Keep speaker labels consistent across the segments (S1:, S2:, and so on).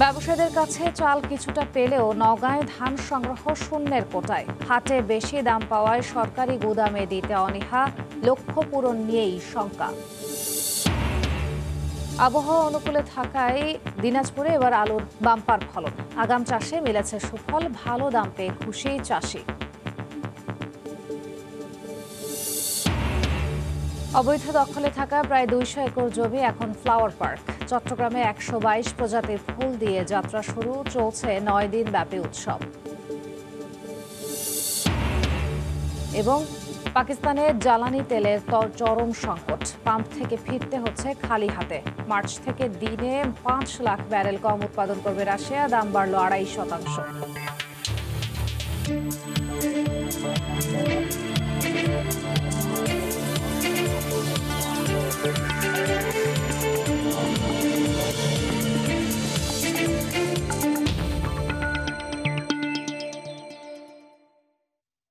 S1: ব্যবসায়ীদের কাছে চাল কিছুটা পেলেও নওগাঁয় ধান সংগ্রহ শূন্যের কোটায়। হাটে বেশি দাম পাওয়ায় সরকারি গুদামে দিতে অনীহা, লক্ষ্য পূরণ নিয়েই শঙ্কা। আবহাওয়া অনুকূলে থাকায় দিনাজপুরে এবার আলুর বাম্পার ফলন। আগাম চাষে মিলেছে সুফল, ভালো দাম পেয়ে খুশি চাষি। অবৈধ দখলে থাকা প্রায় 200 একর জমি এখন ফ্লাওয়ার পার্ক। চট্টগ্রামে 122 প্রজাতির ফুল দিয়ে যাত্রা শুরু, চলছে 9 দিন ব্যাপী উৎসব। এবং পাকিস্তানে জ্বালানি তেলের চরম সংকট, পাম্প থেকে ফিরতে হচ্ছে খালি হাতে। মার্চ থেকে দিনে 5 লাখ ব্যারেল কম উৎপাদন করবে রাশিয়া, দাম বাড়ল 2.5%।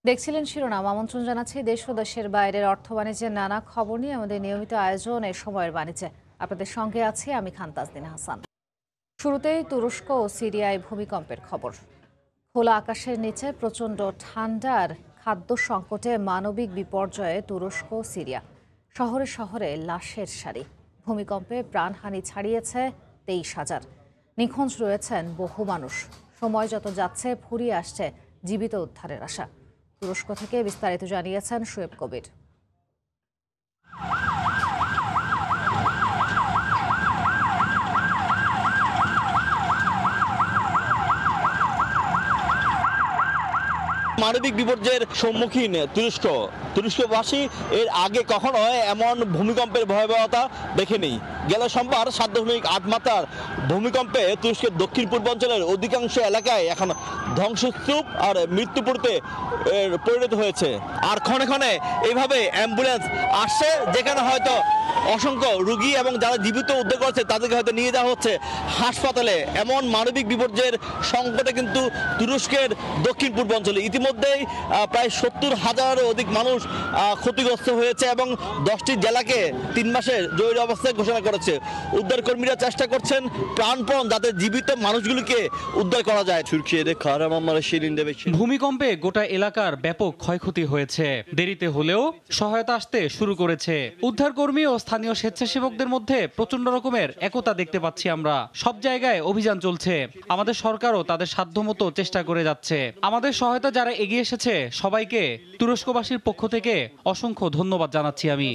S1: দেখছিলেন শিরোনাম। আমন্ত্রণ জানাচ্ছি দেশ ও দেশের বাইরের অর্থ বাণিজ্যের নানা খবর নিয়ে আমাদের নিয়মিত আয়োজন এই সময়ের বাণিজ্যে। আপনাদের সঙ্গে আছি আমি খান তাজদিনা হাসান। শুরুতেই তুরস্ক ও সিরিয়ায় ভূমিকম্পের খবর। খোলা আকাশের নিচে প্রচণ্ড ঠান্ডা আর খাদ্য সংকটে মানবিক বিপর্যয়ে তুরস্ক ও সিরিয়া। শহরে শহরে লাশের সারি। ভূমিকম্পে প্রাণহানি ছাড়িয়েছে 23,000। নিখোঁজ রয়েছেন বহু মানুষ। সময় যত যাচ্ছে ফুরিয়ে আসছে জীবিত উদ্ধারের আশা। তুরস্ক থেকে বিস্তারিত জানিয়েছেন শোয়েব কবির।
S2: মানবিক বিপর্যয়ের সম্মুখীন তুরস্কবাসী এর আগে কখনো এমন ভূমিকম্পের ভয়াবহতা দেখেনি। গেল সোমবার 7.8 মাত্রার ভূমিকম্পে তুরস্কের দক্ষিণ পূর্বাঞ্চলের অধিকাংশ এলাকায় এখন ধ্বংসস্তূপ আর মৃত্যুপুরতে পরিণত হয়েছে। আর ক্ষণে ক্ষণে এইভাবে অ্যাম্বুলেন্স আসছে, যেখানে হয়তো অসংখ্য রোগী এবং যারা জীবিত উদ্ধার করছে তাদেরকে হয়তো নিয়ে যাওয়া হচ্ছে হাসপাতালে। এমন মানবিক বিপর্যয়ের সংকটে কিন্তু তুরস্কের দক্ষিণ পূর্বাঞ্চলে ইতিমধ্যেই প্রায় 70,000-এরও অধিক মানুষ ক্ষতিগ্রস্ত হয়েছে এবং 10টি জেলাকে 3 মাসের জরুরি অবস্থায় ঘোষণা করেছে। উদ্ধার কর্মীরা চেষ্টা করছেন প্রাণপণ যাতে জীবিত মানুষগুলিকে উদ্ধার করা যায়।
S3: ভূমিকম্পে গোটা এলাকার ব্যাপক ক্ষয়ক্ষতি হয়েছে। দেরিতে হলেও সহায়তা আসতে শুরু করেছে। উদ্ধারকর্মী ও স্থানীয় স্বেচ্ছাসেবকদের মধ্যে প্রচন্ড রকমের একতা দেখতে পাচ্ছি আমরা। সব জায়গায় অভিযান চলছে। আমাদের সরকারও তাদের সাধ্যমতো চেষ্টা করে যাচ্ছে। আমাদের সহায়তা যারা এগিয়ে এসেছে সবাইকে তুরস্কবাসীর পক্ষ থেকে অসংখ্য ধন্যবাদ জানাচ্ছি আমি।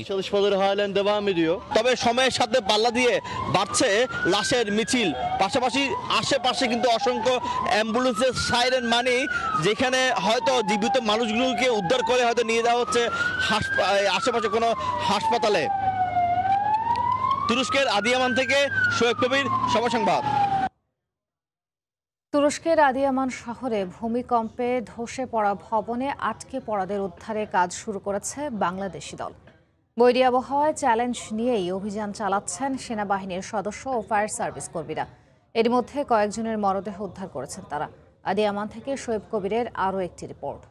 S2: তবে সময়ের সাথে পাল্লা দিয়ে বাড়ছে লাশের মিছিল। পাশাপাশি আশেপাশে কিন্তু অসংখ্য অ্যাম্বুলেন্সের সাইরেন মানি, যেখানে হয়তো জীবিত মানুষগুলোকে উদ্ধার করে হয়তো নিয়ে যাওয়া হচ্ছে আশেপাশে কোনো হাসপাতালে। তুরস্কের আদিয়ামান থেকে শোয়েব কবির, সময় সংবাদ।
S1: তুরস্কের আদিয়ামান শহরে ভূমিকম্পে ধসে পড়া ভবনে আটকে পড়াদের উদ্ধারে কাজ শুরু করেছে বাংলাদেশি দল। বৈরী আবহাওয়ায় চ্যালেঞ্জ নিয়েই অভিযান চালাচ্ছেন সেনাবাহিনীর সদস্য ও ফায়ার সার্ভিস কর্মীরা। এর মধ্যে কয়েকজনের মরদেহ উদ্ধার করেছেন তারা। আদিয়ামান থেকে শোয়েব কবিরের আরও একটি রিপোর্ট।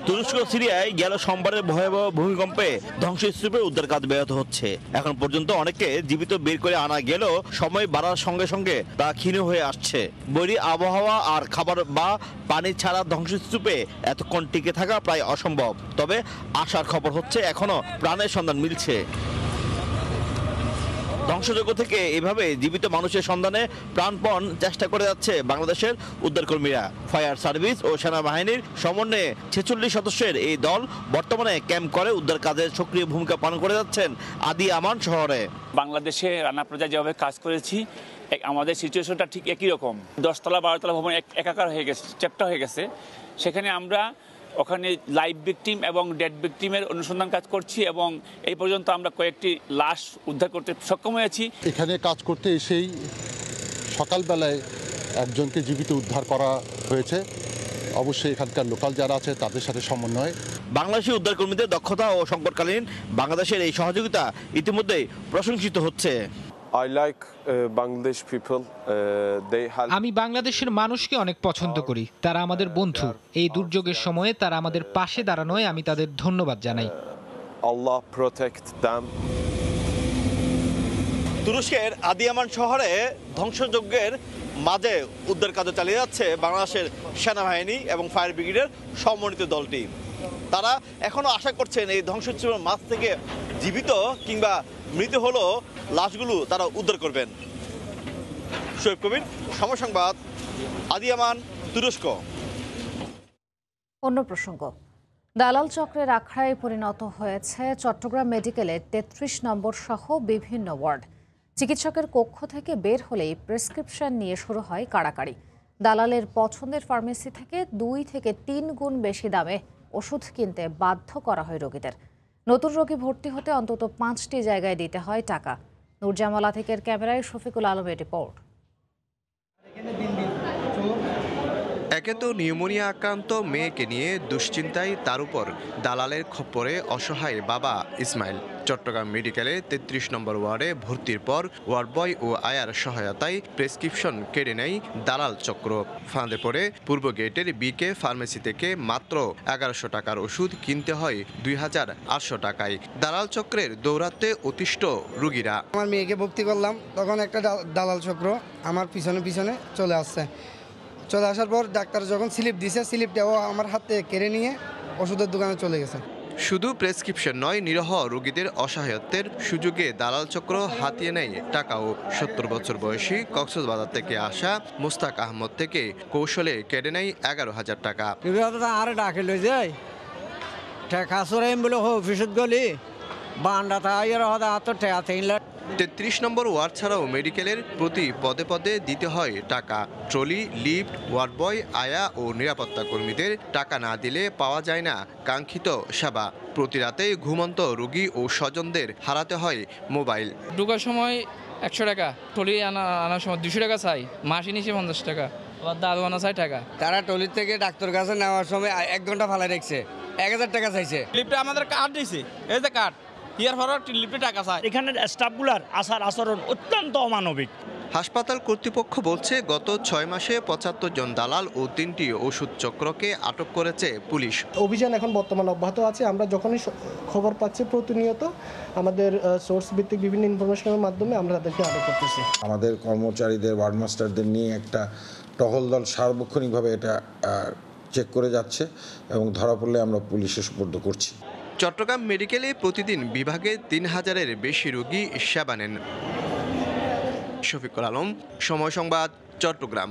S2: তুরস্ক সিরিয়ায় গেল সোমবারের ভয়াবহ ভূমিকম্পে ধ্বংসস্তূপে উদ্ধার কাজ ব্যাহত হচ্ছে। এখন পর্যন্ত অনেকে জীবিত বের করে আনা গেলেও সময় বাড়ার সঙ্গে সঙ্গে তা ক্ষীণ হয়ে আসছে। বৈরী আবহাওয়া আর খাবার বা পানি ছাড়া ধ্বংসস্তূপে এতক্ষণ টিকে থাকা প্রায় অসম্ভব। তবে আশার খবর হচ্ছে এখনো প্রাণের সন্ধান মিলছে। ধ্বংসযজ্ঞ থেকে এভাবে জীবিত মানুষের সন্ধানে প্রাণপণ চেষ্টা করে যাচ্ছে বাংলাদেশের উদ্ধারকর্মীরা। ফায়ার সার্ভিস ও সেনাবাহিনীর সমন্বয়ে 46 সদস্যের এই দল বর্তমানে ক্যাম্প করে উদ্ধার কাজে সক্রিয় ভূমিকা পালন করে যাচ্ছেন আদিয়ামান শহরে।
S4: বাংলাদেশে রানা প্লাজা যেভাবে কাজ করেছি, আমাদের সিচুয়েশনটা ঠিক একই রকম। 10তলা 12তলা ভবন একাকার হয়ে গেছে, চ্যাপ্টার হয়ে গেছে। সেখানে আমরা ওখানে লাইভ ভিকটিম এবং ডেড ভিকটিমের অনুসন্ধান কাজ করছি এবং এই পর্যন্ত আমরা কয়েকটি লাশ উদ্ধার করতে সক্ষম হয়েছি।
S5: এখানে কাজ করতে এসেই সকালবেলায় একজনকে জীবিত উদ্ধার করা হয়েছে। অবশ্যই এখানকার লোকাল যারা আছে তাদের সাথে সমন্বয়।
S2: বাংলাদেশি উদ্ধারকর্মীদের দক্ষতা ও সংকটকালীন বাংলাদেশের এই সহযোগিতা ইতিমধ্যেই প্রশংসিত হচ্ছে।
S6: আমি বাংলাদেশের মানুষকে অনেক পছন্দ করি। তারা আমাদের বন্ধু। এই দুর্যোগের সময়ে তারা আমাদের পাশে দাঁড়ানোয় আমি তাদের ধন্যবাদ জানাই।
S7: Allah protect them.
S2: তুরস্কের আদিয়ামান শহরে ধ্বংসযজ্ঞের মাঝে উদ্ধার কাজ চালিয়ে যাচ্ছে বাংলাদেশের সেনাবাহিনী এবং ফায়ার ব্রিগেডের সমন্বিত দলটি। তারা এখনো আশা করছেন এই ধ্বংসযজ্ঞের মাঝ থেকে জীবিত কিংবা মৃত হলো লাশগুলো তারা উদ্ধার করবেন। শোয়েব কবির, সময় সংবাদ, আদিয়ামান, তুরস্ক।
S1: অন্য প্রসঙ্গ, দালাল চক্রের আখড়ায় পরিণত হয়েছে চট্টগ্রাম মেডিকেলের ৩৩ নম্বর সহ বিভিন্ন ওয়ার্ড। চিকিৎসকের কক্ষ থেকে বের হলেই প্রেসক্রিপশন নিয়ে শুরু হয় কাড়াকাড়ি। দালালের পছন্দের ফার্মেসি থেকে ২ থেকে ৩ গুণ বেশি দামে ওষুধ কিনতে বাধ্য করা হয় রোগীদের। নতুন রোগী ভর্তি হতে অন্তত ৫টি জায়গায় দিতে হয় টাকা। নূরজামাল আতিকের ক্যামেরায় শফিকুল আলমের রিপোর্ট।
S8: একে তো নিউমোনিয়া আক্রান্ত মেয়েকে নিয়ে দুশ্চিন্তায়, তার উপর দালালের খপ্পরে অসহায় বাবা ইসমাইল। চট্টগ্রাম মেডিকেলে ৩৩ নম্বর ওয়ার্ডে ভর্তির পর ওয়ার্ড বয় ও আয়ার সহায়তায় প্রেসক্রিপশন কেড়ে নেয় দালাল চক্র। ফাঁদে পড়ে পূর্ব গেটের বিকে ফার্মেসি থেকে মাত্র ১১০০ টাকার ওষুধ কিনতে হয় ২৮০০ টাকায়। দালাল চক্রের দৌরাত্মে অতিষ্ঠ রুগীরা।
S9: আমার মেয়েকে ভর্তি করলাম, তখন একটা দালাল চক্র আমার পিছনে পিছনে চলে আসছে। চলে আসার পর ডাক্তার যখন স্লিপ দিছে, স্লিপটাও আমার হাতে কেড়ে নিয়ে ওষুধের দোকানে চলে গেছে।
S8: শুধু প্রেসক্রিপশন নয়, নিরহ রোগীদের অসহায়ত্বের সুযোগে দালাল চক্র হাতিয়ে নেয় টাকাও। ৭০ বছর বয়সী কক্সবাজার থেকে আসা মোস্তাক আহমদ থেকে কৌশলে কেড়ে নেয় ১১,০০০ টাকা।
S10: আরে ডাকে লই যাই ঠেকা সরাইম বলে অফিসত গলি বান্ডা তাইয়ের হদা তো ঠেকা থাইলা।
S8: ৩৩ নম্বর ওয়ার্ড ছাড়াও মেডিকেলের প্রতি পদে পদে দিতে হয় টাকা। ট্রলি, লিফট, ওয়ার্ড বয়, আয়া ও নিরাপত্তা কর্মীদের টাকা না দিলে পাওয়া যায় না কাঙ্ক্ষিত সেবা। প্রতি রাতে ঘুমন্ত রোগী ও স্বজনদের হারাতে হয় মোবাইল।
S11: ঢোকার সময় ১০০ টাকা, ট্রলি আনার সময় ২০০ টাকা চাই, মাসে নিচে ৫০ টাকা, আবার দাদু আনা চাই টাকা।
S9: তারা ট্রলি থেকে ডাক্তার কাছে নেওয়ার সময় ১ ঘন্টা ফালাই রেখেছে, ১০০০ টাকা চাইছে।
S11: লিফটে আমাদের কার্ড দিয়েছে, এই যে কার্ড এখানের স্টাফগুলার আচরণ অত্যন্ত অমানবিক।
S8: হাসপাতাল কর্তৃপক্ষ বলছে, গত ৬ মাসে ৭৫ জন দালাল ও ৩টি ওষুধ চক্রকে আটক করেছে পুলিশ।
S12: অভিযান এখন বর্তমানে অব্যাহত আছে। আমরা যখনই খবর পাচ্ছি প্রতিনিয়ত আমাদের সোর্স ভিত্তিক বিভিন্ন ইনফরমেশনের মাধ্যমে আমরা তাদেরকে আটক করতেছি।
S13: আমাদের কর্মচারীদের, ওয়ার্ড মাস্টারদের নিয়ে একটা টহল দল সার্বক্ষণিকভাবে এটা চেক করে যাচ্ছে এবং ধরা পড়লে আমরা পুলিশে সুপর্দ করছি।
S8: চট্টগ্রাম মেডিকেলে প্রতিদিন বিভাগে ৩,০০০-এর বেশি রোগী সেবা নেন। শফিকুল আলম, সময় সংবাদ, চট্টগ্রাম।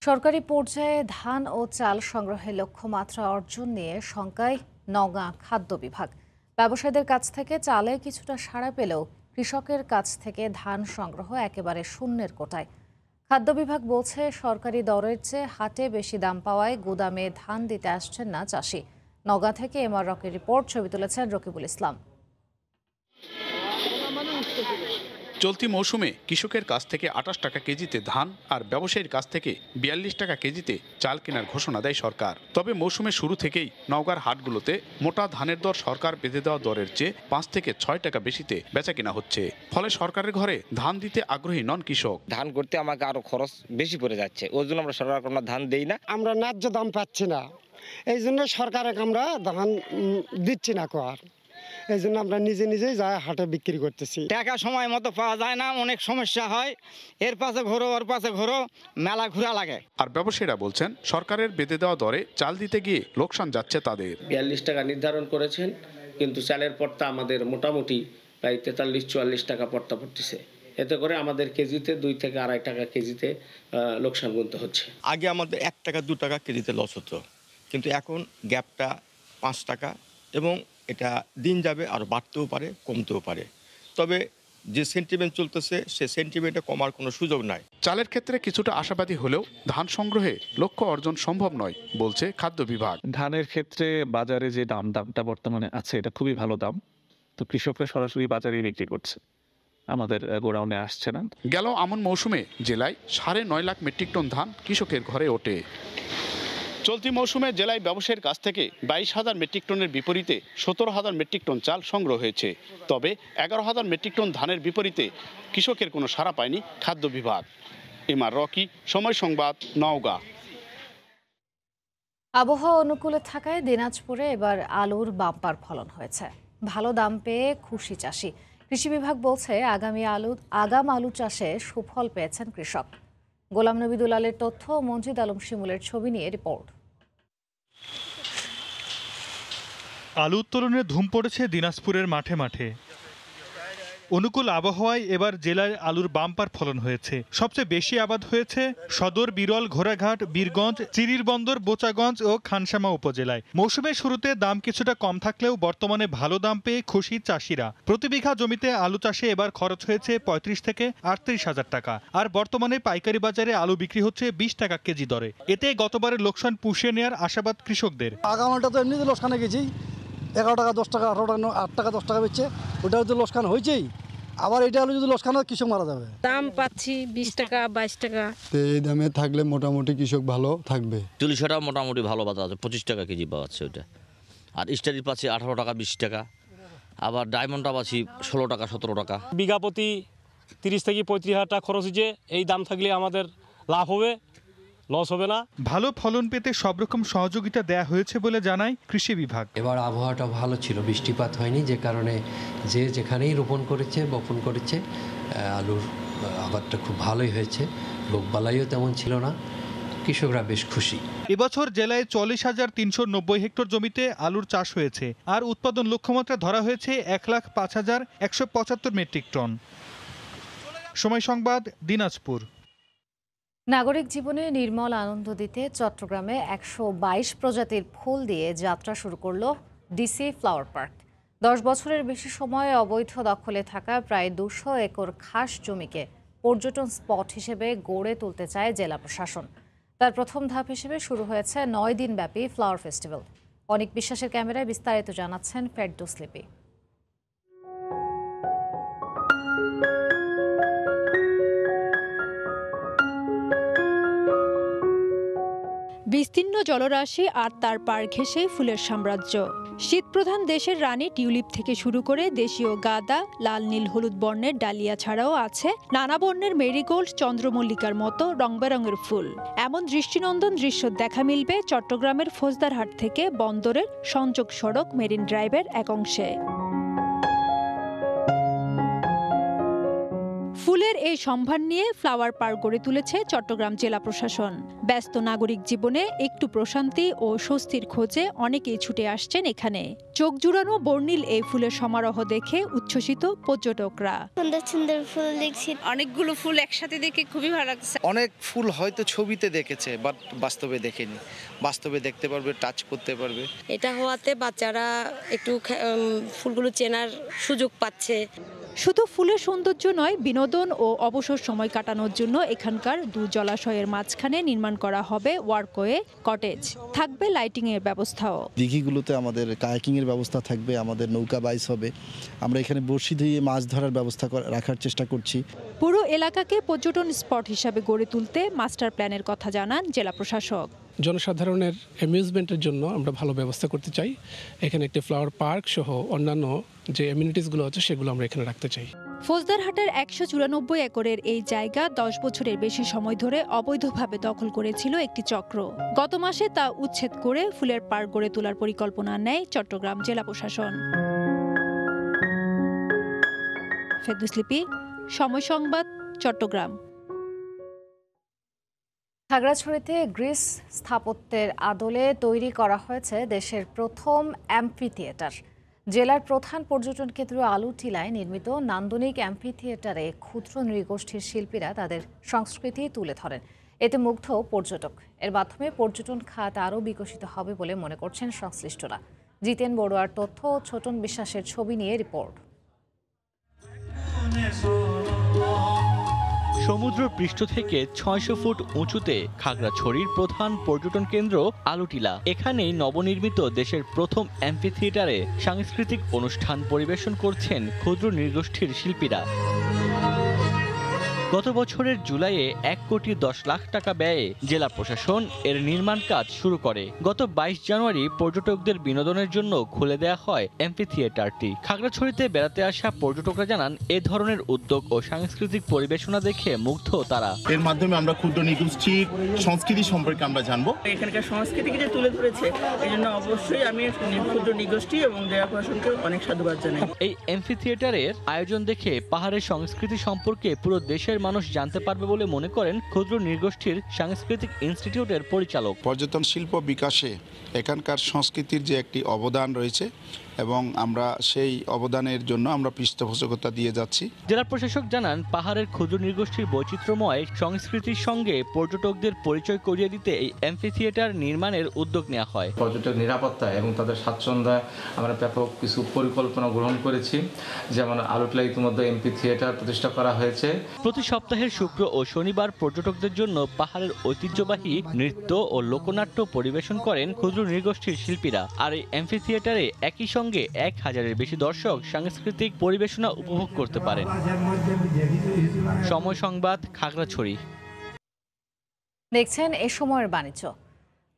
S1: সরকারি পর্যায়ে ধান ও চাল সংগ্রহের লক্ষ্যমাত্রা অর্জন নিয়ে শঙ্কায় নওগাঁ খাদ্য বিভাগ। ব্যবসায়ীদের কাছ থেকে চালে কিছুটা সাড়া পেলেও কৃষকের কাছ থেকে ধান সংগ্রহ একেবারে শূন্যের কোটায়। খাদ্য বিভাগ বলছে, সরকারি দরের চেয়ে হাটে বেশি দাম পাওয়ায় গুদামে ধান দিতে আসছেন না চাষি। নওগাঁ থেকে এমআর রকের রিপোর্ট, ছবি তুলেছেন রকিবুল ইসলাম।
S14: চলতি মৌসুমে কৃষকের কাছ থেকে ২৮ টাকা কেজিতে ধান আর ব্যবসায়ীর কাছ থেকে ৪২ টাকা কেজিতে চাল কেনার ঘোষণা দেয় সরকার। তবে মৌসুমের শুরু থেকেই নওগাঁর হাটগুলোতে মোটা ধানের দর সরকার বেঁধে দেওয়া দরের চেয়ে ৫ থেকে ৬ টাকা বেশিতে বেচা কেনা হচ্ছে। ফলে সরকারের ঘরে ধান দিতে আগ্রহী নন কৃষক।
S15: ধান করতে আমাকে আরো খরচ বেশি পড়ে যাচ্ছে, ওই জন্য আমরা সরকার কোনো ধান দেই না।
S16: আমরা ন্যায্য দাম পাচ্ছি না, এই জন্য সরকারকে আমরা ধান দিচ্ছি না কর, এই জন্য আমরা নিজে নিজেই যা হাটে বিক্রি করতেছি।
S10: টাকা সময় মতো পাওয়া যায় না, অনেক সমস্যা হয়, এর পাশে ঘোরো ওর পাশে ঘোরো, মেলা ঘোরা লাগে।
S14: আর ব্যবসায়ীরা বলছেন, সরকারের বেঁধে দেওয়া দরে চাল দিতে গিয়ে লোকসান যাচ্ছে তাদের।
S17: ৪২ টাকা নির্ধারণ করেছেন, কিন্তু চালের পড়তা আমাদের মোটামুটি প্রায় ৪৩-৪৪ টাকা পড়তা পড়তেছে। এতে করে আমাদের কেজিতে ২ থেকে ২.৫ টাকা কেজিতে লোকসান গুনতে হচ্ছে।
S2: আগে আমাদের ১ টাকা ২ টাকা কেজিতে লস হতো, কিন্তু এখন গ্যাপটা ৫ টাকা এবং এটা দিন যাবে আর বাড়তেও পারে, কমতেও পারে। তবে যে সেন্টিমেন্ট চলতেছে সে সেন্টিমেন্টে কমার কোনো সুযোগ নাই।
S14: চালের ক্ষেত্রে কিছুটা আশাবাদী হলেও ধান সংগ্রহে লক্ষ্য অর্জন সম্ভব নয় বলছে খাদ্য বিভাগ।
S18: ধানের ক্ষেত্রে বাজারে যে দামটা বর্তমানে আছে এটা খুবই ভালো দাম, তো কৃষকরা সরাসরি বাজারে বিক্রি করছে, আমাদের গোডাউনে আসছে না।
S14: গেল আমন মৌসুমে জেলায় ৯.৫ লাখ মেট্রিক টন ধান কৃষকের ঘরে ওঠে। চলতি মৌসুমে জেলায় ব্যবসায়ীর কাছ থেকে ২২,০০০ মেট্রিক টনের বিপরীতে ১৭,০০০ মেট্রিক টন চাল সংগ্রহ হয়েছে। তবে ১১,০০০ মেট্রিক টন ধানের বিপরীতে কৃষকের কোনো সাড়া পায়নি খাদ্য বিভাগ। এমআর রকি, সময় সংবাদ, নওগাঁ।
S1: আবহাওয়া অনুকূলে থাকায় দিনাজপুরে এবার আলুর বাম্পার ফলন হয়েছে। ভালো দাম পেয়ে খুশি চাষি। কৃষি বিভাগ বলছে আগাম আলু চাষে সুফল পেয়েছেন কৃষক। গোলাম নবী দুলালের তথ্য, মঞ্জিদ আলম শিমুলের ছবি নিয়ে রিপোর্ট।
S19: আলু উত্তোলনের ধুম পড়েছে দিনাজপুরের মাঠে মাঠে। অনুকূল আবহাওয়ায় এবার জেলায় আলুর বাম্পার ফলন হয়েছে। সবচেয়ে বেশি আবাদ হয়েছে সদর, বিরল, ঘোড়াঘাট, বীরগঞ্জ, চিরির বন্দর, বোচাগঞ্জ ও খানসামা উপজেলায়। মৌসুমের শুরুতে দাম কিছুটা কম থাকলেও বর্তমানে ভালো দাম পেয়ে খুশি চাষিরা। প্রতি বিঘা জমিতে আলু চাষে এবার খরচ হয়েছে ৩৫ থেকে ৩৮ হাজার টাকা। আর বর্তমানে পাইকারি বাজারে আলু বিক্রি হচ্ছে ২০ টাকা কেজি দরে। এতে গতবারের লোকসান পুষিয়ে নেওয়ার আশাবাদ কৃষকদের।
S20: আগামীটা তো এমনিতে লোকসানে গেছি, 11 টাকা 10 টাকা 18 টাকা 8 টাকা 10 টাকা বেচছে, ওটাও তো লোকসান হয়েছেই। আবার এটা হলো যদি লোকসান হয় কৃষক মারা যাবে।
S21: দাম পাচ্ছি 20 টাকা 22 টাকা।
S22: এই দামে থাকলে মোটামুটি কৃষক ভালো থাকবে।
S2: চল্লিশটা মোটামুটি ভালো বাজার আছে, 25 টাকা কেজি পাওয়া যাচ্ছে ওইটা। আর স্টারির পাচ্ছি 18 টাকা 20 টাকা। আবার ডায়মন্ডটা পাচ্ছি 16 টাকা 17 টাকা।
S11: বিঘা প্রতি 30 থেকে 35 হাজার টাকা খরচ হচ্ছে। এই দাম থাকলে আমাদের লাভ হবে, লস হবে না।
S19: ভালো ফলন পেতে সব রকম সহযোগিতা দেয়া হয়েছে বলে জানায় কৃষি বিভাগ।
S23: এবার আবহাওয়াটা ভালো ছিল, বৃষ্টিপাত হয়নি, যে কারণে যে যেখানেই বপন করেছে আলুর আবাদটা খুব ভালোই হয়েছে। রোগবালাইও তেমন ছিল না, কৃষকরা বেশ খুশি।
S19: এবছর জেলায় 40,390 হেক্টর জমিতে আলুর চাষ হয়েছে। আর উৎপাদন লক্ষ্যমাত্রা ধরা হয়েছে 1,05,175 মেট্রিক টন। সময় সংবাদ, দিনাজপুর।
S1: নাগরিক জীবনে নির্মল আনন্দ দিতে চট্টগ্রামে 122 প্রজাতির ফুল দিয়ে যাত্রা শুরু করল ডিসি ফ্লাওয়ার পার্ক। 10 বছরের বেশি সময় অবৈধ দখলে থাকা প্রায় 200 একর খাস জমিকে পর্যটন স্পট হিসেবে গড়ে তুলতে চায় জেলা প্রশাসন। তার প্রথম ধাপ হিসেবে শুরু হয়েছে 9 দিনব্যাপী ফ্লাওয়ার ফেস্টিভ্যাল। অনেক বিশ্বাসের ক্যামেরায় বিস্তারিত জানাচ্ছেন ফেরদৌস লিপি।
S24: বিস্তীর্ণ জলরাশি আর তার পার ঘেঁষে ফুলের সাম্রাজ্য। শীতপ্রধান দেশের রানী টিউলিপ থেকে শুরু করে দেশীয় গাঁদা, লাল, নীল, হলুদ বর্ণের ডালিয়া ছাড়াও আছে নানা বর্ণের মেরিগোল্ড, চন্দ্রমল্লিকার মতো রংবেরঙের ফুল। এমন দৃষ্টিনন্দন দৃশ্য দেখা মিলবে চট্টগ্রামের ফৌজদারহাট থেকে বন্দরের সংযোগ সড়ক মেরিন ড্রাইভের এক অংশে। ফুলের এই সম্ভার নিয়ে ফ্লাওয়ার পার্ক গড়ে তুলেছে চট্টগ্রাম জেলা প্রশাসন। ব্যস্ত নাগরিক জীবনে একটু প্রশান্তি ও স্বস্তির খোঁজে অনেকেই ছুটে আসছেন এখানে। চোখ জুড়ানো বর্ণিল এই ফুলের সমারোহ দেখে উচ্ছ্বসিত পর্যটকরা।
S25: সুন্দর সুন্দর ফুল দেখছি,
S21: অনেকগুলো ফুল একসাথে দেখে খুবই ভালো লাগছে।
S26: অনেক ফুল হয়তো ছবিতে দেখেছে, বাট বাস্তবে দেখেনি। বাস্তবে দেখতে পারবে, টাচ করতে পারবে।
S21: এটা হওয়াতে বাচ্চারা একটু ফুলগুলো চেনার সুযোগ পাচ্ছে।
S24: শুধু ফুলের সৌন্দর্য নয়, বিনোদন ও অবসর সময় কাটানোর জন্য এখানকার 2 জলাশয়ের মাঝখানে নির্মাণ করা হবে ওয়ার্কওয়ে কটেজ। থাকবে লাইটিং এর ব্যবস্থাও।
S27: দিঘিগুলোতে আমাদের কায়াকিং এর ব্যবস্থা থাকবে, আমাদের নৌকা বাইচ হবে। আমরা এখানে বড়শি দিয়ে মাছ ধরার ব্যবস্থা রাখার চেষ্টা করছি।
S24: পুরো এলাকাকে পর্যটন স্পট হিসাবে গড়ে তুলতে মাস্টার প্ল্যানের কথা জানান জেলা প্রশাসক।
S28: জনসাধারণের অ্যামিউজমেন্টের জন্য আমরা ভালো ব্যবস্থা করতে চাই। এখানে একটি ফ্লাওয়ার পার্ক সহ অন্যান্য যে অ্যামিনিটিসগুলো আছে সেগুলো আমরা এখানে রাখতে চাই।
S24: ফৌজদারহাটের 194 একরের এই জায়গা 10 বছরের বেশি সময় ধরে অবৈধভাবে দখল করেছিল একটি চক্র। গত মাসে তা উচ্ছেদ করে ফুলের পার্ক গড়ে তোলার পরিকল্পনা নেয় চট্টগ্রাম জেলা প্রশাসন। ফেরদৌস লিপি, সময় সংবাদ, চট্টগ্রাম।
S1: খাগড়াছড়িতে গ্রিস স্থাপত্যের আদলে তৈরি করা হয়েছে দেশের প্রথম অ্যাম্পি থিয়েটার। জেলার প্রধান পর্যটন কেন্দ্র আলুটিলায় নির্মিত নান্দনিক অ্যাম্পি থিয়েটারে ক্ষুদ্র নৃগোষ্ঠীর শিল্পীরা তাদের সংস্কৃতি তুলে ধরেন। এতে মুগ্ধ পর্যটক। এর মাধ্যমে পর্যটন খাত আরও বিকশিত হবে বলে মনে করছেন সংশ্লিষ্টরা। জিতেন বড়ুয়ার তথ্য, ছোটন বিশ্বাসের ছবি নিয়ে রিপোর্ট।
S3: সমুদ্র পৃষ্ঠ থেকে 600 ফুট উঁচুতে খাগড়াছড়ির প্রধান পর্যটন কেন্দ্র আলুটিলা। এখানেই নবনির্মিত দেশের প্রথম অ্যাম্পি থিয়েটারে সাংস্কৃতিক অনুষ্ঠান পরিবেশন করছেন ক্ষুদ্র নৃগোষ্ঠীর শিল্পীরা।
S4: গত বছরের জুলাইয়ে 1,10,00,000 টাকা ব্যয়ে জেলা প্রশাসন এর নির্মাণ কাজ শুরু করে। গত 22 জানুয়ারি পর্যটকদের বিনোদনের জন্য খুলে দেয়া হয় এমফি থিয়েটারটি। খাগড়াছড়িতে বেড়াতে আসা পর্যটকরা জানান এ ধরনের উদ্যোগ ও সাংস্কৃতিক পরিবেশনা দেখে মুগ্ধ তারা।
S5: এর মাধ্যমে আমরা ক্ষুদ্র নৃগোষ্ঠীর সংস্কৃতি সম্পর্কে আমরা জানবো।
S6: এখানকার সংস্কৃতিকে যে তুলে ধরেছে এই জন্য অবশ্যই আমি ক্ষুদ্র নৃগোষ্ঠী এবং জেলা প্রশাসনকে অনেক সাধুবাদ জানাই।
S4: এই এমফি থিয়েটারের আয়োজন দেখে পাহাড়ের সংস্কৃতি সম্পর্কে পুরো দেশের মানুষ জানতে পারবে বলে মনে করেন ক্ষুদ্র নৃগোষ্ঠীর সাংস্কৃতিক ইনস্টিটিউটের পরিচালক।
S7: পর্যটন শিল্প বিকাশে এখানকার সংস্কৃতির যে একটি অবদান রয়েছে এবং আমরা সেই অবদানের জন্য আমরা পৃষ্ঠপোষকতা দিয়ে যাচ্ছি।
S4: জেলা প্রশাসক জানান পাহাড়ের ক্ষুদ্র নৃগোষ্ঠীর বৈচিত্র্যময় সংস্কৃতির সঙ্গে পর্যটকদের পরিচয় করিয়ে দিতে এই এমফি থিয়েটার নির্মাণের উদ্যোগ নেওয়া হয়।
S8: পর্যটক নিরাপত্তা এবং তাদের স্বাচ্ছন্দ্য আমরা ব্যাপক কিছু পরিকল্পনা গ্রহণ করেছি, যেমন আলুটলা ইতিমধ্যে এমপি থিয়েটার প্রতিষ্ঠা করা হয়েছে।
S4: প্রতি সপ্তাহের শুক্র ও শনিবার পর্যটকদের জন্য পাহাড়ের ঐতিহ্যবাহী নৃত্য ও লোকনাট্য পরিবেশন করেন ক্ষুদ্র নৃগোষ্ঠীর শিল্পীরা। আর এই এমফি থিয়েটারে একই সঙ্গে 1000-এর বেশি দর্শক সাংস্কৃতিক পরিবেশনা উপভোগ করতে পারেন। সময় সংবাদ, খাগড়াছড়ি।
S1: দেখছেন এ সময়ের বাণিজ্য।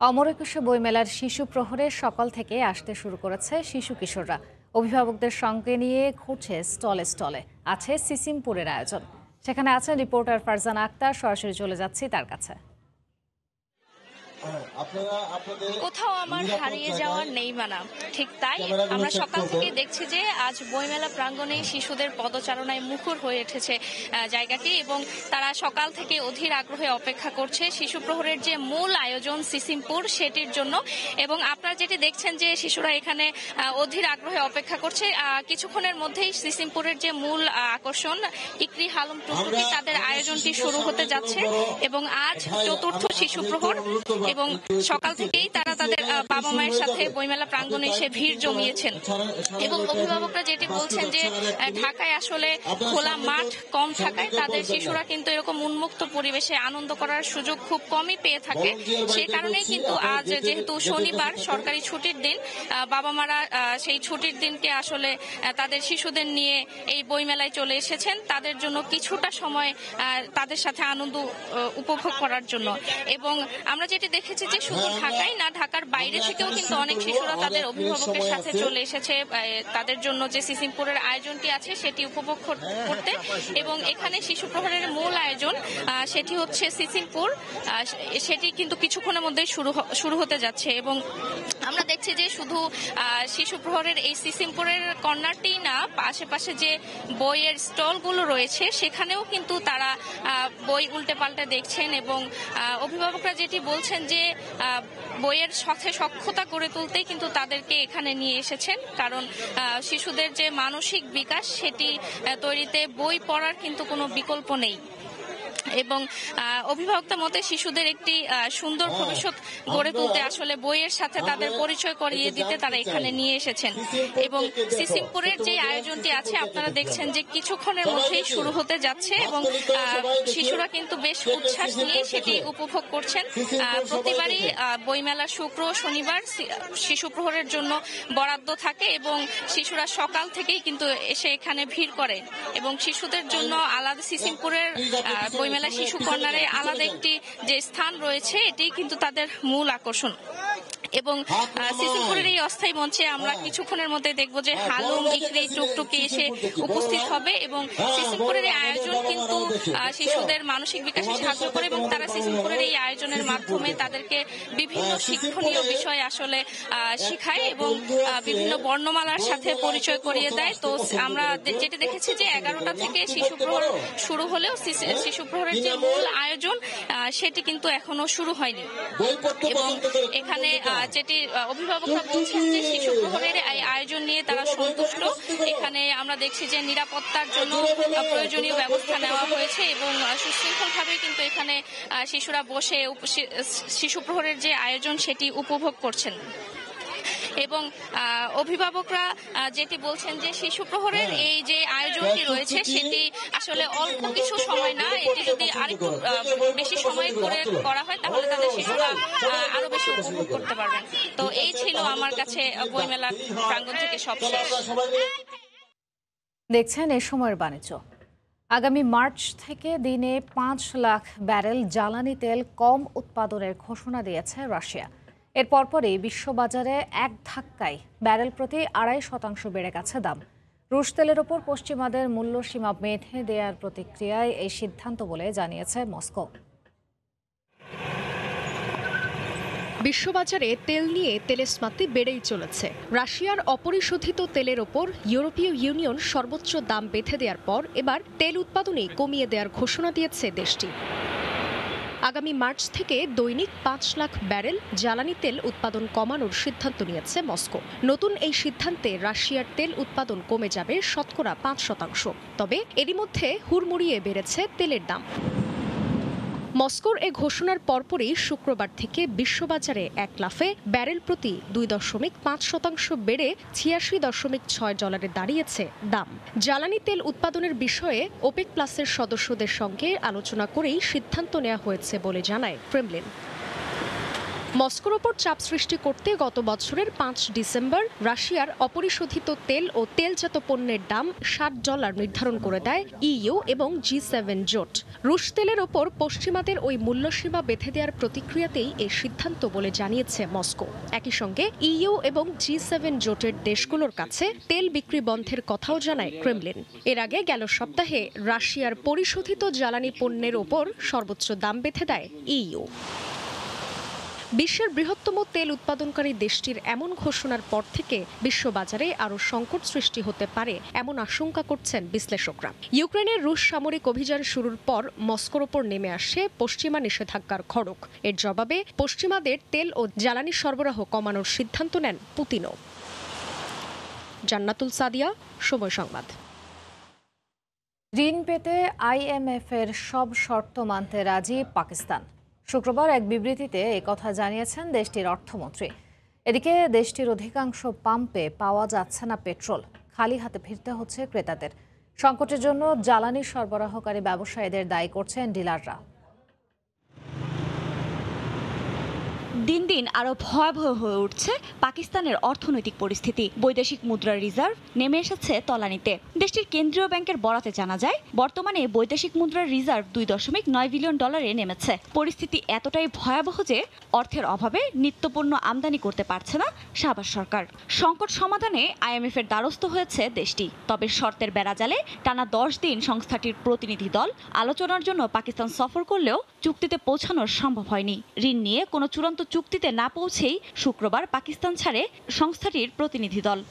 S1: অমর একুশে বইমেলার শিশু প্রহরে সকাল থেকে আসতে শুরু করেছে শিশু কিশোররা। অভিভাবকদের সঙ্গে নিয়ে ঘুরছে স্টলে স্টলে। আছে সিসিমপুরের আয়োজন। সেখানে আছেন রিপোর্টার ফারজানা আক্তার। সরাসরি চলে যাচ্ছি তার কাছে।
S9: কোথাও আমার হারিয়ে যাওয়ার নেই মানা, ঠিক তাই আমরা সকাল থেকে দেখছি যে আজ বইমেলা প্রাঙ্গণে শিশুদের পদচারণায় মুখর হয়ে উঠেছে জায়গাটি এবং তারা সকাল থেকে অধীর আগ্রহে অপেক্ষা করছে শিশু প্রহরের যে মূল আয়োজন সিসিমপুর সেটির জন্য। এবং আপনারা যেটি দেখছেন যে শিশুরা এখানে অধীর আগ্রহে অপেক্ষা করছে। কিছুক্ষণের মধ্যেই সিসিমপুরের যে মূল আকর্ষণ ইকরি হালুম টুকটুকি তাদের আয়োজনটি শুরু হতে যাচ্ছে এবং আজ চতুর্থ শিশু প্রহর এবং সকাল থেকেই তারা তাদের বাবা মায়ের সাথে বইমেলা প্রাঙ্গণে এসে ভিড় জমিয়েছেন। এবং অভিভাবকরা যেটি বলছেন যে ঢাকায় আসলে খোলা মাঠ কম থাকায় তাদের শিশুরা কিন্তু এরকম উন্মুক্ত পরিবেশে আনন্দ করার সুযোগ খুব কমই পেয়ে থাকে। সে কারণে কিন্তু আজ যেহেতু শনিবার সরকারি ছুটির দিন, বাবা মারা সেই ছুটির দিনকে আসলে তাদের শিশুদের নিয়ে এই বইমেলায় চলে এসেছেন তাদের জন্য কিছুটা সময় তাদের সাথে আনন্দ উপভোগ করার জন্য। এবং আমরা যেটি দেখেছি যে শুধু ঢাকায় না, ঢাকার বাইরে থেকেও কিন্তু অনেক শিশুরা তাদের অভিভাবকের সাথে চলে এসেছে তাদের জন্য যে সিসিমপুরের আয়োজনটি আছে সেটি উপভোগ করতে। এবং এখানে শিশু প্রহরের মূল আয়োজন সেটি হচ্ছে সিসিমপুর, সেটি কিন্তু কিছুক্ষণের মধ্যেই শুরু হতে যাচ্ছে। এবং আমরা দেখছি যে শুধু শিশু প্রহরের এই সিসিমপুরের কর্নারটি না, আশেপাশে যে বইয়ের স্টলগুলো রয়েছে সেখানেও কিন্তু তারা বই উল্টে পাল্টে দেখছেন। এবং অভিভাবকরা যেটি বলছেন যে বইয়ের সাথে সখ্যতা গড়ে তুলতেই কিন্তু তাদেরকে এখানে নিয়ে এসেছেন, কারণ শিশুদের যে মানসিক বিকাশ সেটি তৈরিতে বই পড়ার কিন্তু কোনো বিকল্প নেই। এবং অভিভাবকদের মতে শিশুদের একটি সুন্দর ভবিষ্যৎ গড়ে তুলতে আসলে বইয়ের সাথে তাদের পরিচয় করিয়ে দিতে তারা এখানে নিয়ে এসেছেন। এবং সিসিমপুরের যে আয়োজনটি আছে আপনারা দেখছেন যে কিছুক্ষণের মধ্যেই শুরু হতে যাচ্ছে এবং শিশুরা কিন্তু বেশ উচ্ছ্বাস নিয়ে সেটি উপভোগ করছেন। প্রতিবারই বইমেলা শুক্র শনিবার শিশু প্রহরের জন্য বরাদ্দ থাকে এবং শিশুরা সকাল থেকেই কিন্তু এসে এখানে ভিড় করে। এবং শিশুদের জন্য আলাদা সিসিমপুরের বইমেলা শিশু কর্নারে আলাদা একটি যে স্থান রয়েছে এটি কিন্তু তাদের মূল আকর্ষণ। এবং সিসিমপুরের এই অস্থায়ী মঞ্চে আমরা কিছুক্ষণের মধ্যে দেখব যে হালুম ইকরি টুকটুকি এসে উপস্থিত হবে। এবং সিসিমপুরের এই আয়োজন কিন্তু শিশুদের মানসিক বিকাশে সাহায্য করে এবং তারা সিসিমপুরের এই আয়োজনের মাধ্যমে তাদেরকে বিভিন্ন শিক্ষণীয় বিষয় আসলে শিখায় এবং বিভিন্ন বর্ণমালার সাথে পরিচয় করিয়ে দেয়। তো আমরা যেটি দেখেছি যে 11টা থেকে শিশু প্রহর শুরু হলেও শিশু প্রহরের যে মূল আয়োজন সেটি কিন্তু এখনো শুরু হয়নি। এবং এখানে যেটি অভিভাবকরা বলছেন যে শিশু প্রহরের এই আয়োজন নিয়ে তারা সন্তুষ্ট। এখানে আমরা দেখছি যে নিরাপত্তার জন্য প্রয়োজনীয় ব্যবস্থা নেওয়া হয়েছে এবং সুশৃঙ্খলভাবে কিন্তু এখানে শিশুরা বসে শিশু প্রহরের যে আয়োজন সেটি উপভোগ করছেন। এবং অভিভাবকরা যেটি বলছেন যে শিশু প্রহরের এই যে আয়োজনটি রয়েছে সেটি আসলে অল্প কিছু সময় না, এটি যদি আরেকটু বেশি সময় করে করা হয় তাহলে তাদের শিশুরা আরো বেশি উপভোগ করতে পারবেন। তো এই ছিল আমার কাছে বইমেলা প্রাঙ্গণ থেকে সবশেষ।
S1: দেখছেন এ সময়ের বাণিজ্য। আগামী মার্চ থেকে দিনে 5 লাখ ব্যারেল জ্বালানি তেল কম উৎপাদনের ঘোষণা দিয়েছে রাশিয়া। এর পরপরই বিশ্ববাজারে এক ধাক্কায় ব্যারেল প্রতি 2.5% বেড়ে গেছে দাম। রুশ তেলের ওপর পশ্চিমাদের মূল্যসীমা বেঁধে দেওয়ার প্রতিক্রিয়ায় এই সিদ্ধান্ত বলে জানিয়েছে মস্কো।
S10: বিশ্ববাজারে তেল নিয়ে তেলেস্মাত্তি বেড়েই চলেছে। রাশিয়ার অপরিশোধিত তেলের ওপর ইউরোপীয় ইউনিয়ন সর্বোচ্চ দাম বেঁধে দেওয়ার পর এবার তেল উৎপাদনে কমিয়ে দেওয়ার ঘোষণা দিয়েছে দেশটি। আগামী মার্চ থেকে দৈনিক 5 লাখ ব্যারেল জ্বালানি তেল উৎপাদন কমানোর সিদ্ধান্ত নিয়েছে মস্কো। নতুন এই সিদ্ধান্তে রাশিয়ার তেল উৎপাদন কমে যাবে শতকরা 5%। তবে এরই মধ্যে হুড়মুড়িয়ে বেড়েছে তেলের দাম। মস্কোর এ ঘোষণার পরপরই শুক্রবার থেকে বিশ্ববাজারে এক লাফে ব্যারেল প্রতি 2.5% বেড়ে $86.6 দাঁড়িয়েছে দাম। জ্বালানি তেল উৎপাদনের বিষয়ে ওপেক প্লাসের সদস্যদের সঙ্গে আলোচনা করেই সিদ্ধান্ত নেওয়া হয়েছে বলে জানায় ক্রেমলিন। মস্কোর ওপর চাপ সৃষ্টি করতে গত বছরের 5 ডিসেম্বর রাশিয়ার অপরিশোধিত তেল ও তেলজাত পণ্যের দাম $60 নির্ধারণ করে দেয় ইইউ এবং G7 জোট। রুশ তেলের ওপর পশ্চিমাদের ওই মূল্যসীমা বেঁধে দেওয়ার প্রতিক্রিয়াতেই এই সিদ্ধান্ত বলে জানিয়েছে মস্কো। একই সঙ্গে ইইউ এবং G7 জোটের দেশগুলোর কাছে তেল বিক্রি বন্ধের কথাও জানায় ক্রেমলিন। এর আগে গেল সপ্তাহে রাশিয়ার পরিশোধিত জ্বালানি পণ্যের ওপর সর্বোচ্চ দাম বেঁধে দেয় ইইউ। বিশ্বের বৃহত্তম তেল উৎপাদনকারী দেশটির এমন ঘোষণার পর থেকে বিশ্ববাজারে আরও সংকট সৃষ্টি হতে পারে এমন আশঙ্কা করছেন বিশ্লেষকরা। ইউক্রেনের রুশ সামরিক অভিযান শুরুর পর মস্কোর ওপর নেমে আসে পশ্চিমা নিষেধাজ্ঞার খড়গ। এর জবাবে পশ্চিমাদের তেল ও জ্বালানি সরবরাহ কমানোর সিদ্ধান্ত নেন পুতিনও। জান্নাতুল সাদিয়া, সময় সংবাদ।
S1: ঋণ পেতে IMF-এর সব শর্ত মানতে রাজি পাকিস্তান। শুক্রবার এক বিবৃতিতে একথা জানিয়েছেন দেশটির অর্থমন্ত্রী। এদিকে দেশটির অধিকাংশ পাম্পে পাওয়া যাচ্ছে না পেট্রোল, খালি হাতে ফিরতে হচ্ছে ক্রেতাদের। সংকটের জন্য জ্বালানি সরবরাহকারী ব্যবসায়ীদের দায়ী করছেন ডিলাররা।
S12: দিন দিন আরো ভয়াবহ হয়ে উঠছে পাকিস্তানের অর্থনৈতিক পরিস্থিতি। বৈদেশিক মুদ্রার রিজার্ভ নেমে এসেছে তলানিতে। দেশটির কেন্দ্রীয় ব্যাংকের বরাতে জানা যায়, বর্তমানে বৈদেশিক মুদ্রার রিজার্ভ $2.9 বিলিয়ন নেমেছে। পরিস্থিতি এতটাই ভয়াবহ যে অর্থের অভাবে নিত্যপণ্য আমদানি করতে পারছে না শাহবাজ সরকার। সংকট সমাধানে IMF এর দ্বারস্থ হয়েছে দেশটি। তবে শর্তের বেড়াজালে টানা 10 দিন সংস্থাটির প্রতিনিধি দল আলোচনার জন্য পাকিস্তান সফর করলেও চুক্তিতে পৌঁছানো সম্ভব হয়নি। ঋণ নিয়ে কোনো চূড়ান্ত চুক্তিতে না পৌঁছেই শুক্রবার পাকিস্তান ছাড়ে সংস্থাটির প্রতিনিধি দল।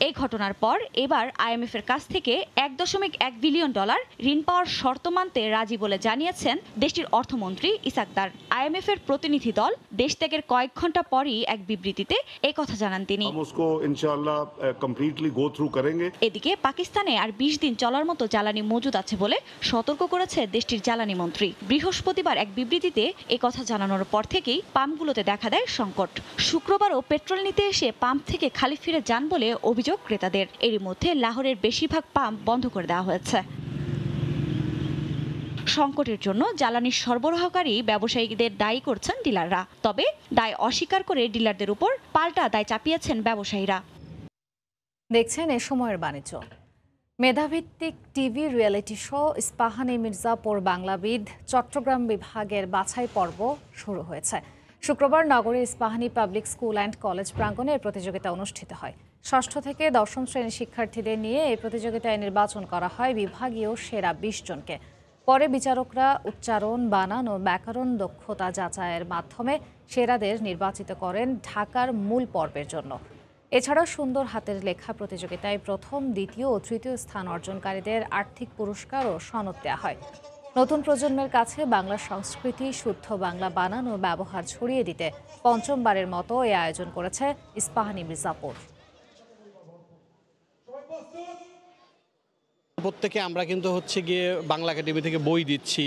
S12: এই ঘটনার পর এবার IMF এর কাছ থেকে $1.1 বিলিয়ন ঋণ পাওয়ার শর্ত মানতে রাজি বলে জানিয়েছেন দেশটির অর্থমন্ত্রী ইসাকদার। IMF এর প্রতিনিধি দল দেশ ত্যাগের কয়েক ঘন্টা পরই এক বিবৃতিতে এই কথা জানান তিনি। এদিকে পাকিস্তানে আর 20 দিন চলার মতো জ্বালানি মজুদ আছে বলে সতর্ক করেছে দেশটির জ্বালানি মন্ত্রী। বৃহস্পতিবার এক বিবৃতিতে এই কথা জানানোর পর থেকেই পাম্পগুলোতে দেখা দেয় সংকট। শুক্রবারও পেট্রোল নিতে এসে পাম্প থেকে খালি ফিরে যান বলে অভিযোগ ক্রেতাদের। এরই মধ্যে লাহোরের বেশিরভাগ পাম্প বন্ধ করে দেওয়া হয়েছে। সংকটের জন্য জ্বালানি সরবরাহকারী ব্যবসায়ীদের দায়ী করছেন ডিলাররা। তবে দায় অস্বীকার করে ডিলারদের উপর পাল্টা দায় চাপিয়েছেন ব্যবসায়ীরা।
S1: দেখছেন এ সময়ের বাণিজ্য। মেধাভিত্তিক TV reality show Ispahani Mirzapur Banglabid Chattogram বিভাগের বাছাই পর্ব শুরু হয়েছে। শুক্রবার নগরের Ispahani public school and college প্রাঙ্গণে প্রতিযোগিতা অনুষ্ঠিত হয়। 6ষ্ঠ থেকে 10ম শ্রেণীর শিক্ষার্থীদের নিয়ে এই প্রতিযোগিতায় নির্বাচন করা হয় বিভাগীয় সেরা 20 জনকে। পরে বিচারকরা উচ্চারণ, বানান ও ব্যাকরণ দক্ষতা যাচাইয়ের মাধ্যমে সেরাদের নির্বাচিত করেন ঢাকার মূল পর্বের জন্য। এছাড়া সুন্দর হাতের লেখা প্রতিযোগিতায় প্রথম, দ্বিতীয় ও তৃতীয় স্থান অর্জনকারীদের আর্থিক পুরস্কার ও সনদ দেওয়া হয়। নতুন প্রজন্মের কাছে বাংলা সংস্কৃতি, শুদ্ধ বাংলা বানান ও ব্যবহার ছড়িয়ে দিতে পঞ্চমবারের মতো এই আয়োজন করেছে ইস্পাহানি মির্জাপুর।
S13: প্রত্যেকে আমরা কিন্তু গিয়ে বাংলা একাডেমি থেকে বই দিচ্ছি,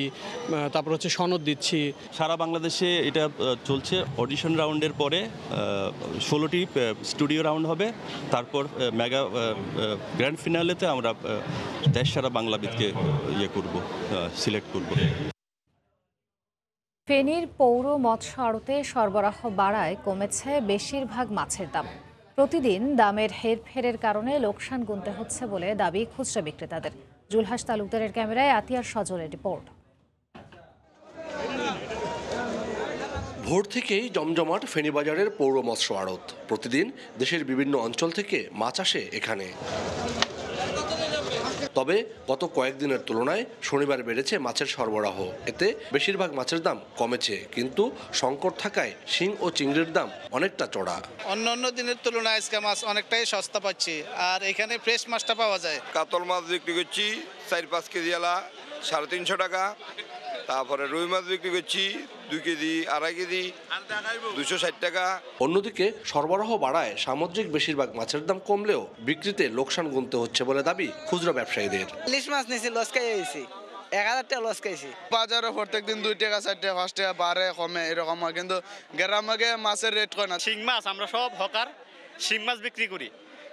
S13: তারপর সনদ দিচ্ছি।
S2: সারা বাংলাদেশে এটা চলছে। অডিশন রাউন্ডের পরে 16টি স্টুডিও রাউন্ড হবে, তারপর মেগা গ্র্যান্ড ফিনালেতে আমরা দেশ সারা বাংলাবিদকে সিলেক্ট করব।
S1: ফেনীর পৌর মৎস্য আড়তে সরবরাহ বাড়ায় কমেছে বেশিরভাগ মাছের দাম। প্রতিদিন দামের হেরফেরের কারণে লোকসান গুনতে হচ্ছে বলে দাবি খুচরা বিক্রেতাদের। জুলহাস তালুকদারের ক্যামেরায় আতিয়ার সজলের রিপোর্ট।
S11: ভোর থেকেই জমজমাট ফেনী বাজারের পৌর মৎস্য আড়ত। প্রতিদিন দেশের বিভিন্ন অঞ্চল থেকে মাছ আসে এখানে। তবে গত কয়েকদিনের তুলনায় শনিবার বেড়েছে মাছের সরবরাহ। এতে বেশিরভাগ মাছের দাম কমেছে, কিন্তু সংকট থাকায় শিং ও চিংড়ির দাম অনেকটা চড়া।
S14: অন্য দিনের তুলনায় আজকে মাছ অনেকটাই সস্তা পাচ্ছি, আর এখানে ফ্রেশ মাছটা পাওয়া যায়।
S15: কাতল মাছ বিক্রি করছি 4-5 কেজি আলা 350 টাকা। তারপরে রুই মাছ বিক্রি করছি 2 কেজি 2.5 কেজি 260 টাকা।
S11: অন্যদিকে সরবরাহ বাড়ায় সামুদ্রিক বেশিরভাগ মাছের দাম কমলেও বিক্রিতে লোকসান গুনতে হচ্ছে বলে দাবি খুচরা ব্যবসায়ীদের।
S14: ইলিশ মাছ নিয়েছি, লস খাইছি, 1000 টাকা লস খাইছি। বাজারে প্রত্যেকদিন 2 টাকা 4 টাকা 5 টাকা বাড়ে কমে এরকম হয়, কিন্তু গ্রামে মাছের রেট কয় না।
S16: শিং মাছ আমরা সব হকার শিং মাছ বিক্রি করি,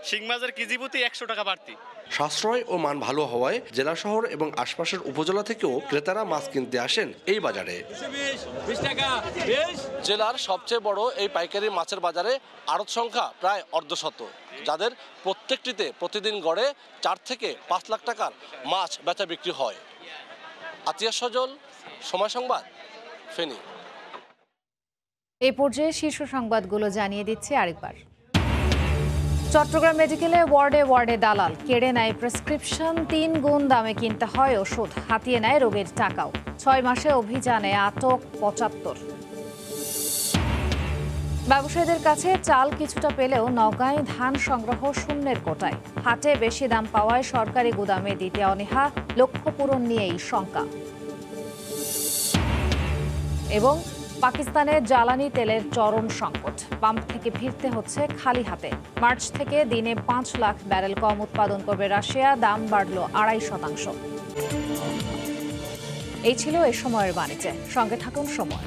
S16: শিং মাছের কেজি প্রতি 100 টাকা বাড়তি।
S11: সাশ্রয় ও মান ভালো হওয়ায় জেলা শহর এবং আশপাশের উপজেলা থেকেও ক্রেতারা মাছ কিনতে আসেন এই বাজারে। জেলার সবচেয়ে বড় এই পাইকারি মাছের বাজারে আড়ত সংখ্যা প্রায় 150, যাদের প্রত্যেকটিতে প্রতিদিন গড়ে 4 থেকে 5 লাখ টাকার মাছ বেচা বিক্রি হয়। আতিয়া সজল, সময় সংবাদ, ফেনী।
S1: এই পর্যায়ে শীর্ষ সংবাদগুলো জানিয়ে দিচ্ছি আরেকবার। চট্টগ্রাম মেডিকেলে ওয়ার্ডে ওয়ার্ডে দালাল, কেড়ে নেয় প্রেসক্রিপশন, 3 গুণ দামে কিনতে হয় ওষুধ, হাতিয়ে নেয় রোগীর টাকাও। 6 মাসে অভিযানে আটক 75। ব্যবসায়ীদের কাছে চাল কিছুটা পেলেও নওগাঁয় ধান সংগ্রহ শূন্যের কোটায়। হাটে বেশি দাম পাওয়ায় সরকারি গুদামে দিতে অনীহা, লক্ষ্য পূরণ নিয়েই শঙ্কা। এবং পাকিস্তানে জ্বালানি তেলের চরম সংকট, পাম্প থেকে ফিরতে হচ্ছে খালি হাতে। মার্চ থেকে দিনে 5 লাখ ব্যারেল কম উৎপাদন করবে রাশিয়া, দাম বাড়ল 2.5%। এই ছিল এ সময়ের বাণিজ্যে। সঙ্গে থাকুন সময়।